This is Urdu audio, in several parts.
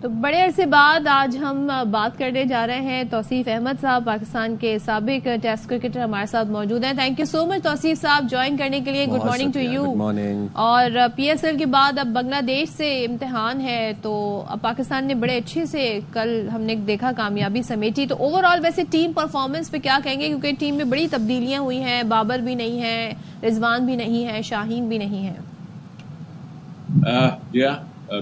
تو بڑے عرصے بعد آج ہم بات کرنے جا رہے ہیں توصیف احمد صاحب، پاکستان کے سابق ٹیسٹ کرکٹر ہمارے ساتھ موجود ہیں. تھینک یو سو مچ توصیف صاحب جوائن کرنے کے لیے. Good morning to you. اور پی ایس ایل کے بعد اب بنگلہ دیش سے امتحان ہے، تو اب پاکستان نے بڑے اچھے سے کل ہم نے دیکھا کامیابی سمیٹی. تو اوور آل ویسے ٹیم پرفارمنس پہ کیا کہیں گے، کیونکہ ٹیم میں بڑی تبدیلیاں ہوئی ہیں، بابر بھی نہیں ہے، رضوان بھی نہیں ہے، شاہین بھی نہیں ہے.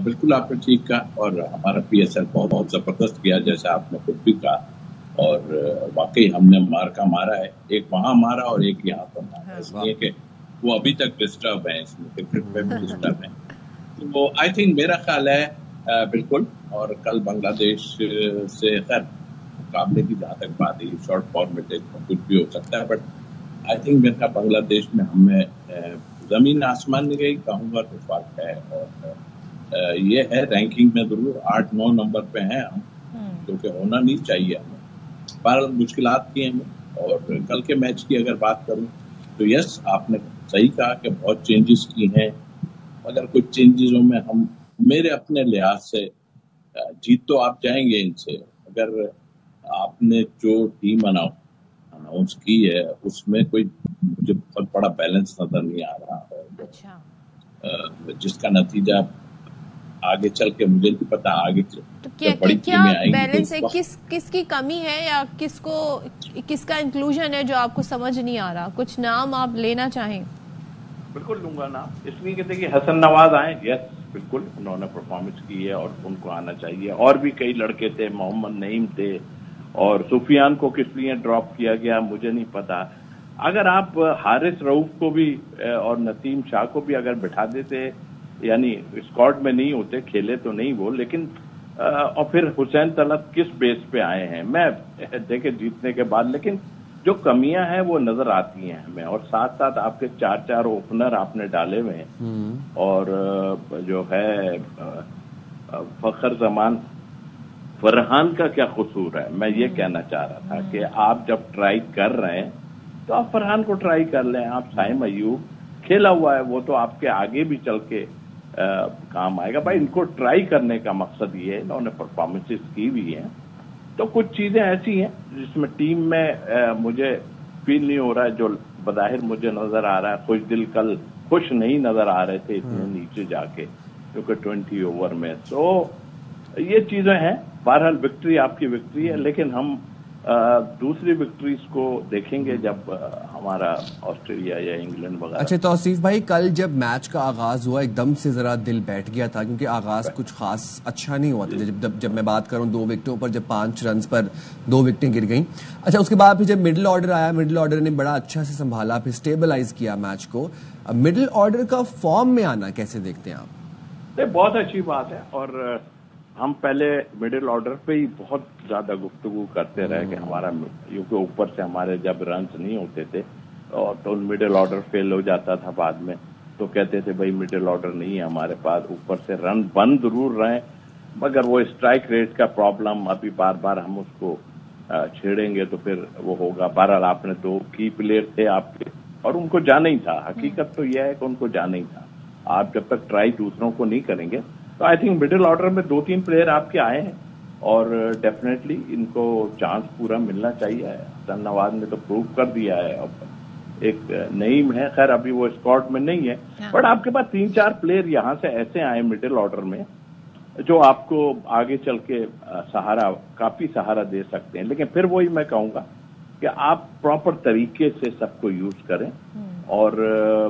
بالکل آپ نے ٹھیک کہا، اور ہمارا پی ایس ایل بہت زبردست کیا جیسا آپ نے خود بھی کہا، اور واقعی ہم نے مارکا مارا ہے، ایک وہاں مارا اور ایک یہاں پر مارا، اس لیے کہ وہ ابھی تک ڈسٹرب ہیں، اس میں کرکٹ میں بھی ڈسٹرب ہیں. تو آئی تھنک میرا خیال ہے بالکل. اور کل بنگلہ دیش سے خیر مقابلے کی جہاں تک بات ہے، شارٹ فارمیٹ کچھ بھی ہو سکتا ہے، بٹ آئی تھنک میرے خیال بنگلہ دیش میں ہمیں زمین آسمان میں گئی کہوں گا تو فرق ہے. اور یہ ہے رینکنگ میں ضرور 8-9 نمبر پہ ہیں ہم، جو کہ ہونا نہیں چاہیے ہمیں. بہرحال مشکلات کی ہمیں. اور کل کے میچ کی اگر بات کروں تو یس آپ نے صحیح کہا کہ بہت چینجز کی ہیں، مگر کچھ چینجزوں میں ہم میرے اپنے لحاظ سے جیت تو آپ جائیں گے ان سے، اگر آپ نے جو ٹیم اناؤنس کی ہے اس میں کوئی مجھے بہت بڑا بیلنس نظر نہیں آ رہا ہے، جس کا نتیجہ آگے چل کے مجھے نہیں پتا آگے بڑی ٹیمیں آئیں گی بیلنس ہے، کس کی کمی ہے یا کس کا انکلوژن ہے جو آپ کو سمجھ نہیں آ رہا؟ کچھ نام آپ لینا چاہیں؟ بالکل لوں گا نام، اس لیے کہ دیکھیے حسن نواز آئے، یس بالکل انہوں نے پرفارمنس کی ہے اور ان کو آنا چاہیے. اور بھی کئی لڑکے تھے، محمد نعیم تھے، اور سفیان کو کس لیے ڈراپ کیا گیا مجھے نہیں پتا. اگر آپ حارث رؤف کو بھی اور نسیم شاہ کو بھی اگر بٹھا دیتے، یعنی اسکواڈ میں نہیں ہوتے، کھیلے تو نہیں وہ، لیکن اور پھر حسین طلعت کس بیس پہ آئے ہیں، میں دیکھے جیتنے کے بعد، لیکن جو کمیاں ہیں وہ نظر آتی ہیں ہمیں. اور ساتھ ساتھ آپ کے 4 اوپنر آپ نے ڈالے ہوئے ہیں، اور جو ہے فخر زمان فرحان کا کیا قصور ہے. میں یہ کہنا چاہ رہا تھا کہ آپ جب ٹرائی کر رہے ہیں تو آپ فرحان کو ٹرائی کر لیں. آپ سائم ایوب کھیلا ہوا ہے، وہ تو آپ کے آگے بھی چل کے کام آئے گا. بھائی ان کو ٹرائی کرنے کا مقصد یہ ہے، انہوں نے پرفارمنسز کی بھی ہیں. تو کچھ چیزیں ایسی ہیں جس میں ٹیم میں مجھے فیل نہیں ہو رہا ہے، جو بظاہر مجھے نظر آ رہا ہے. خوش دل کل خوش نہیں نظر آ رہے تھے اتنے نیچے جا کے، کیونکہ 20 اوور میں. تو یہ چیزیں ہیں. بہرحال وکٹری آپ کی وکٹری ہے، لیکن ہم دوسری وکٹریز کو دیکھیں گے جب ہمارا آسٹریلیا یا انگلینڈ وغیرہ. اچھا توصیف بھائی، کل جب میچ کا آغاز ہوا ایک دم سے ذرا دل بیٹھ گیا تھا، کیونکہ آغاز کچھ خاص اچھا نہیں ہوا تھا. جب میں بات کروں 2 وکٹوں پر، جب 5 رنز پر 2 وکٹیں گر گئیں. اچھا اس کے بعد پھر جب مڈل آرڈر آیا، مڈل آرڈر نے بڑا اچھا سے سنبھالا، پھر اسٹیبلائز کیا میچ کو. مڈل آرڈر کا فارم میں آنا کیسے دیکھتے ہیں آپ؟ بہت اچھی بات ہے. اور ہم پہلے مڈل آرڈر پہ ہی بہت زیادہ گفتگو کرتے رہے کہ ہمارا، کیونکہ اوپر سے ہمارے جب رنز نہیں ہوتے تھے اور تو مڈل آرڈر فیل ہو جاتا تھا بعد میں، تو کہتے تھے بھائی مڈل آرڈر نہیں ہے ہمارے پاس، اوپر سے رن بن ضرور رہے مگر وہ اسٹرائک ریٹ کا پرابلم ابھی بار بار ہم اس کو چھیڑیں گے تو پھر وہ ہوگا. بہرحال آپ نے 2 کی پلیئر تھے آپ کے، اور ان کو جانا ہی تھا. حقیقت تو یہ ہے کہ ان کو جانا ہی تھا. آپ جب تک ٹرائی دوسروں کو نہیں کریں گے تو آئی تھنک مڈل آرڈر میں 2-3 پلیئر آپ کے آئے ہیں، اور ڈیفینیٹلی ان کو چانس پورا ملنا چاہیے. حسن نواز نے تو پروو کر دیا ہے. ایک نعیم ہے، خیر ابھی وہ اسکواڈ میں نہیں ہے، بٹ آپ کے پاس 3-4 پلیئر یہاں سے ایسے آئے مڈل آرڈر میں جو آپ کو آگے چل کے کافی سہارا دے سکتے ہیں. لیکن پھر وہی میں کہوں گا کہ آپ پراپر طریقے سے سب کو یوز کریں، اور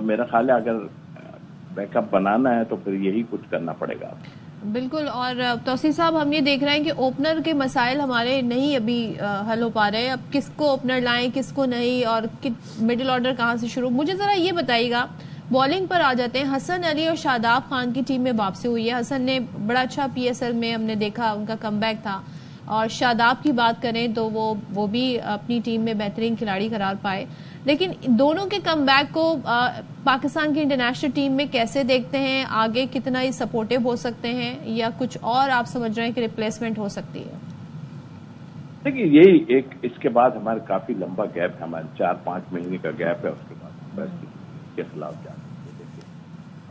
میرا خیال ہے اگر بیک اپ بنانا ہے تو پھر یہی کچھ کرنا پڑے گا. بالکل. اور توصیف صاحب ہم یہ دیکھ رہے ہیں کہ اوپنر کے مسائل ہمارے نہیں ابھی حل ہو پا رہے. اب کس کو اوپنر لائیں، کس کو نہیں، اور مڈل آرڈر کہاں سے شروع. مجھے ذرا یہ بتائیے گا، بالنگ پر آ جاتے ہیں. حسن علی اور شاداب خان کی ٹیم میں واپسی ہوئی ہے. حسن نے بڑا اچھا پی ایس ایل میں ہم نے دیکھا ان کا کم بیک تھا، اور شاداب کی بات کریں تو وہ بھی اپنی ٹیم میں بہترین کھلاڑی قرار پائے. لیکن دونوں کے کم بیک کو پاکستان کی انٹرنیشنل ٹیم میں کیسے دیکھتے ہیں؟ آگے کتنا ہی سپورٹیو ہو سکتے ہیں، یا کچھ اور آپ سمجھ رہے ہیں کہ ریپلیسمنٹ ہو سکتی ہے؟ دیکھیے یہی ایک اس کے بعد ہمارے کافی لمبا گیپ ہے، ہمارے 4-5 مہینے کا گیپ ہے. اس کے بعد ویسٹ انڈیز کے خلاف جانے کے. دیکھیے